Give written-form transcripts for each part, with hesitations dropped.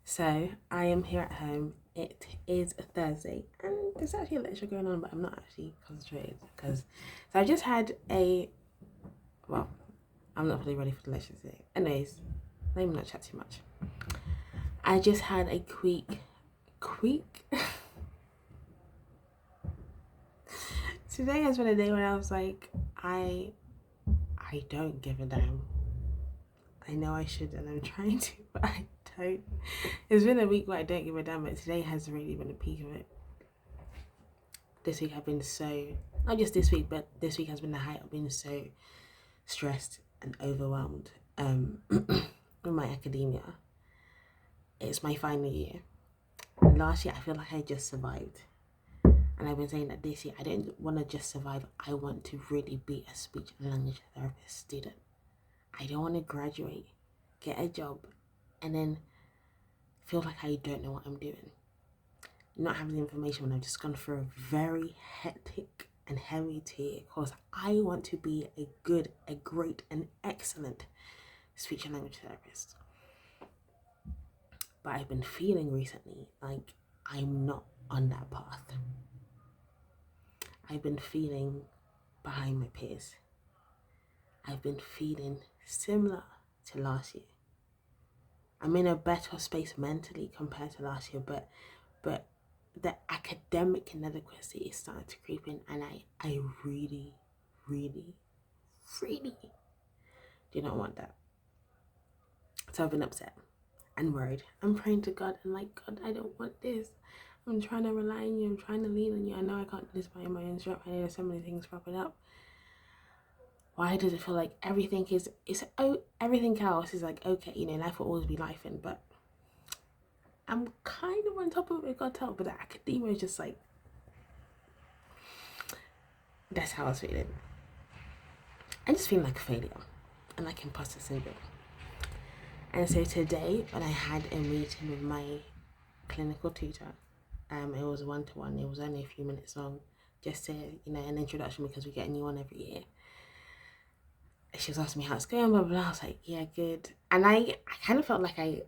So I am here at home. It is a Thursday, and there's actually a lecture going on, but I'm not actually concentrated because I just had a well, I'm not really ready for the lecture today. Anyways, let me not chat too much. I just had a quick. Today has been a day when I was like, I don't give a damn. I know I should, and I'm trying to, but I don't. It's been a week where I don't give a damn, but today has really been a peak of it. This week I've been so, not just this week, but this week has been the height. I've been so stressed and overwhelmed with my academia. It's my final year. Last year I feel like I just survived. And I've been saying that this year I don't want to just survive. I want to really be a speech and language therapist student. I don't want to graduate, get a job, and then feel like I don't know what I'm doing. Not having the information when I've just gone through a very hectic and heavy year, because I want to be a good, a great, and excellent speech and language therapist. But I've been feeling recently like I'm not on that path. I've been feeling behind my peers. I've been feeling similar to last year. I'm in a better space mentally compared to last year, but the academic inadequacy is starting to creep in, and I really, really, really do not want that. So I've been upset and worried. I'm praying to God and like, God, I don't want this. I'm trying to rely on you. I'm trying to lean on you. I know I can't do this by my own strength. I know there's so many things popping up. Why does it feel like everything else is like, okay, life will always be life in, but I'm kind of on top of it, God help, but the academia is just like, that's how I was feeling. I just feel like failure and like imposter syndrome. And so today, when I had a meeting with my clinical tutor, it was one-to-one, it was only a few minutes long, just to, an introduction because we get a new one every year. She was asking me how it's going, blah, blah, blah. I was like, yeah, good. And I kind of felt like I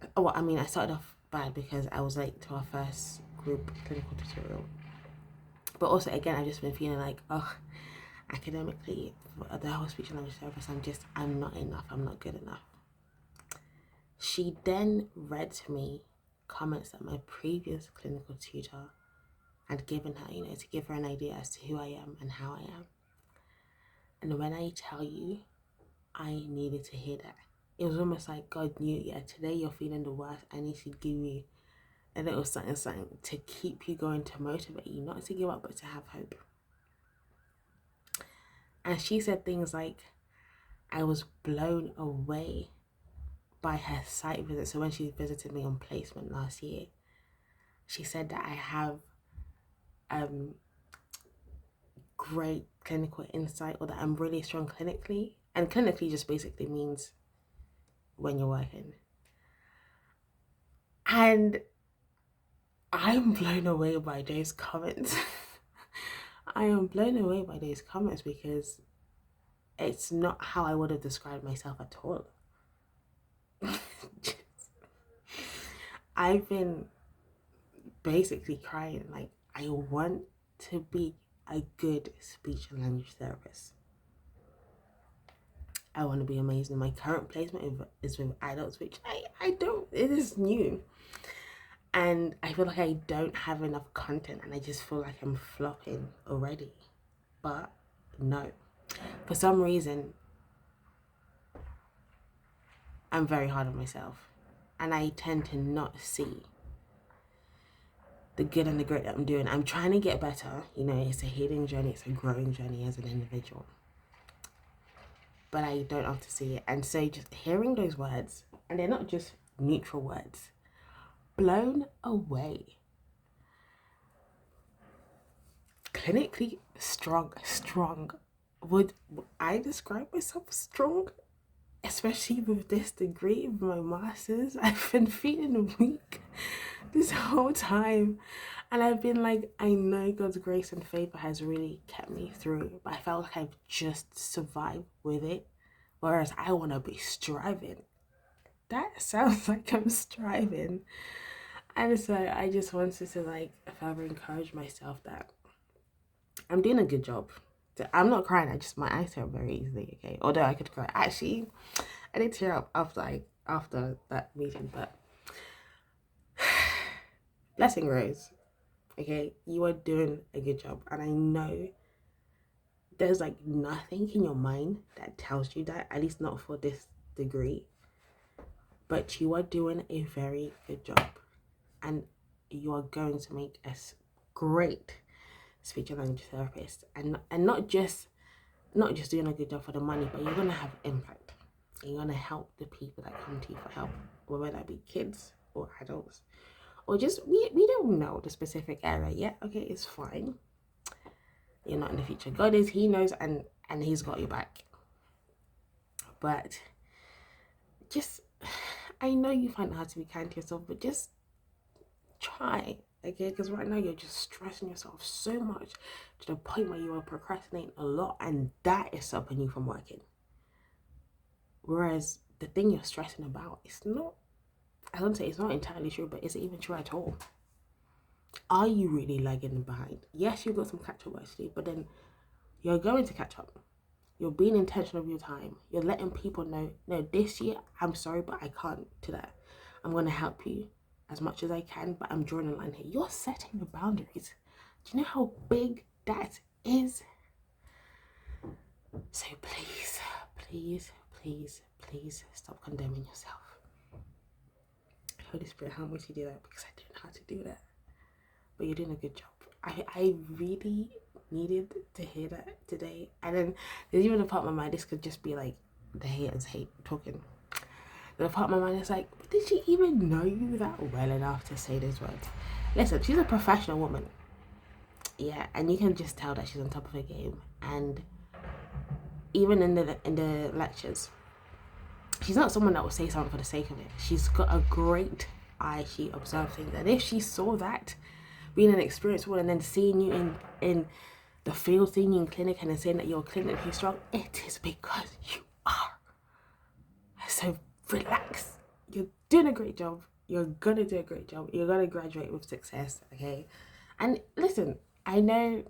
started off bad because I was late to our first group clinical tutorial. But also, again, I've just been feeling like, academically, the whole speech and language therapist, I'm not enough. I'm not good enough. She then read to me comments that my previous clinical tutor had given her, to give her an idea as to who I am and how I am. And when I tell you, I needed to hear that. It was almost like God knew, today you're feeling the worst. I need to give you a little something to keep you going, to motivate you, not to give up, but to have hope. And she said things like, I was blown away by her site visit. So when she visited me on placement last year, she said that I have great clinical insight, or that I'm really strong clinically. And clinically just basically means when you're working. And I'm blown away by those comments. I am blown away by those comments because it's not how I would have described myself at all. I've been basically crying. Like, I want to be a good speech and language therapist. I want to be amazing. My current placement is with adults, which I don't, it is new. And I feel like I don't have enough content, and I just feel like I'm flopping already. But no, for some reason, I'm very hard on myself, and I tend to not see the good and the great that I'm doing. I'm trying to get better. It's a healing journey. It's a growing journey as an individual. But I don't often see it. And so just hearing those words, and they're not just neutral words, blown away. Clinically strong. Would I describe myself strong? Especially with this degree, with my master's. I've been feeling weak this whole time. And I've been like, I know God's grace and favor has really kept me through, but I felt like I've just survived with it. Whereas I want to be striving. That sounds like I'm striving. And so I just wanted to like further encourage myself that I'm doing a good job. I'm not crying. My eyes tear up very easily. Okay, although I could cry. Actually, I did tear up after that meeting, but blessing Rose. Okay, you are doing a good job, and I know there's like nothing in your mind that tells you that, at least not for this degree, but you are doing a very good job, and you are going to make a great speech and language therapist, and not just doing a good job for the money, but you're going to have impact. You're going to help the people that come to you for help, whether that be kids or adults, or just we don't know the specific area yet. Okay, it's fine. You're not in the future. God is, he knows, and he's got your back. But just, I know you find it hard to be kind to yourself, but just try, okay? Because right now you're just stressing yourself so much to the point where you are procrastinating a lot, and that is stopping you from working. Whereas the thing you're stressing about, it's not, I don't say it's not entirely true, but is it even true at all? Are you really lagging behind? Yes, you've got some catch-up work to do, but then you're going to catch up. You're being intentional with your time. You're letting people know, no, this year, I'm sorry, but I can't do that. I'm going to help you as much as I can, but I'm drawing a line here. You're setting the boundaries. Do you know how big that is? So please, please, please, please stop condemning yourself. Holy Spirit, how much you do that? Because I don't know how to do that. But you're doing a good job. I really needed to hear that today. And then there's even a part of my mind, this could just be like the haters hate talking. The part of my mind is like, did she even know you that well enough to say those words? Listen, she's a professional woman. Yeah, and you can just tell that she's on top of her game. And even in the lectures, she's not someone that will say something for the sake of it. She's got a great eye. She observes things. And if she saw that, being an experienced woman, and then seeing you in the field, seeing you in clinic, and then saying that you're clinically strong, it is because you are. So relax. You're doing a great job. You're gonna do a great job. You're gonna graduate with success, okay? And listen, I know,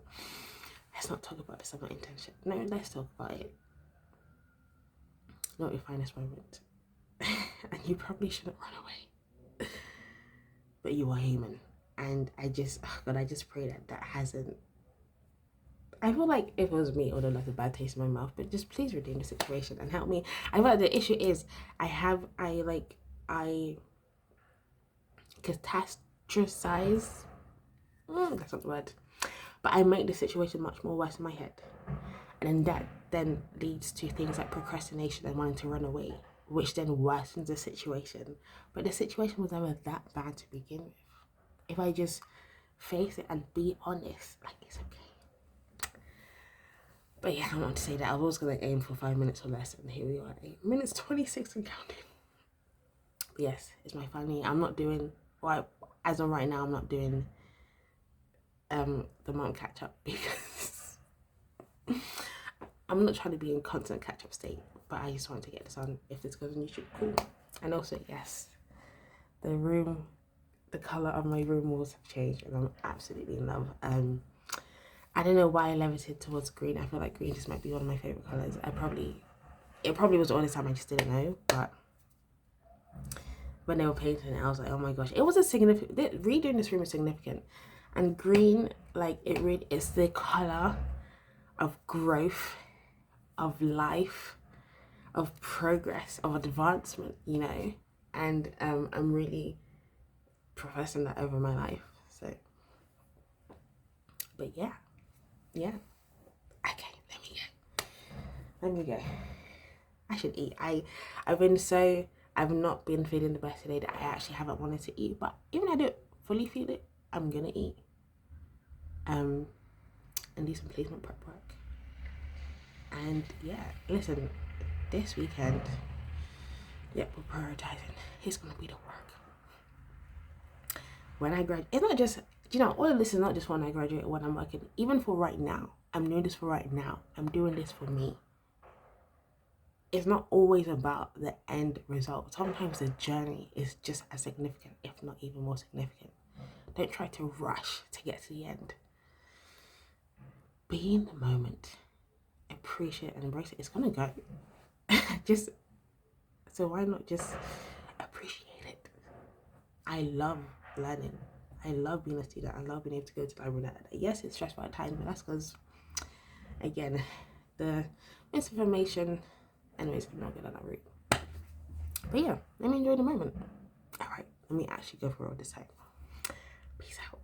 let's not talk about the summer internship. No, let's talk about it. Not your finest moment. And you probably shouldn't run away. But you are human. And I just pray that hasn't, I feel like if it was me, it would have left a bad taste in my mouth, but just please redeem the situation and help me. I feel like the issue is, I catastrophize, that's not the word, but I make the situation much more worse in my head. And then that then leads to things like procrastination and wanting to run away, which then worsens the situation. But the situation was never that bad to begin with. If I just face it and be honest, like, it's okay. But yeah, I don't want to say that. I was going to aim for 5 minutes or less, and here we are, 8 minutes 26 and counting. But yes, it's my family. I'm not doing, well, as of right now, I'm not doing the mom catch up, because I'm not trying to be in constant catch up state, but I just wanted to get this on. If this goes on YouTube, cool. And also, yes, the colour of my room walls have changed, and I'm absolutely in love. I don't know why I levitated towards green. I feel like green just might be one of my favourite colours. It probably was all the time, I just didn't know. But when they were painting it, I was like, oh my gosh. It was a significant, redoing this room is significant. And green, like, it's the colour of growth, of life, of progress, of advancement, you know. And I'm really professing that over my life. So, but yeah. Okay, let me go. I should eat. I've not been feeling the best today, that I actually haven't wanted to eat. But even if I don't fully feel it, I'm gonna eat. And do some placement prep work. And yeah, listen, this weekend, yep, we're prioritizing. It's gonna be the work. When I graduate, it's not just, you know, all of this is not just when I graduate, when I'm working. Even for right now, I'm doing this for right now. I'm doing this for me. it's not always about the end result. Sometimes the journey is just as significant, if not even more significant. Don't try to rush to get to the end. Be in the moment, appreciate and embrace it. It's gonna go. Just so why not just appreciate it? I love learning. I love being a student. I love being able to go to the library. Yes, it's stressful at times, but that's because, again, the misinformation. Anyways, we're not going down that route. But yeah, let me enjoy the moment. All right, let me actually go for all this time. Peace out.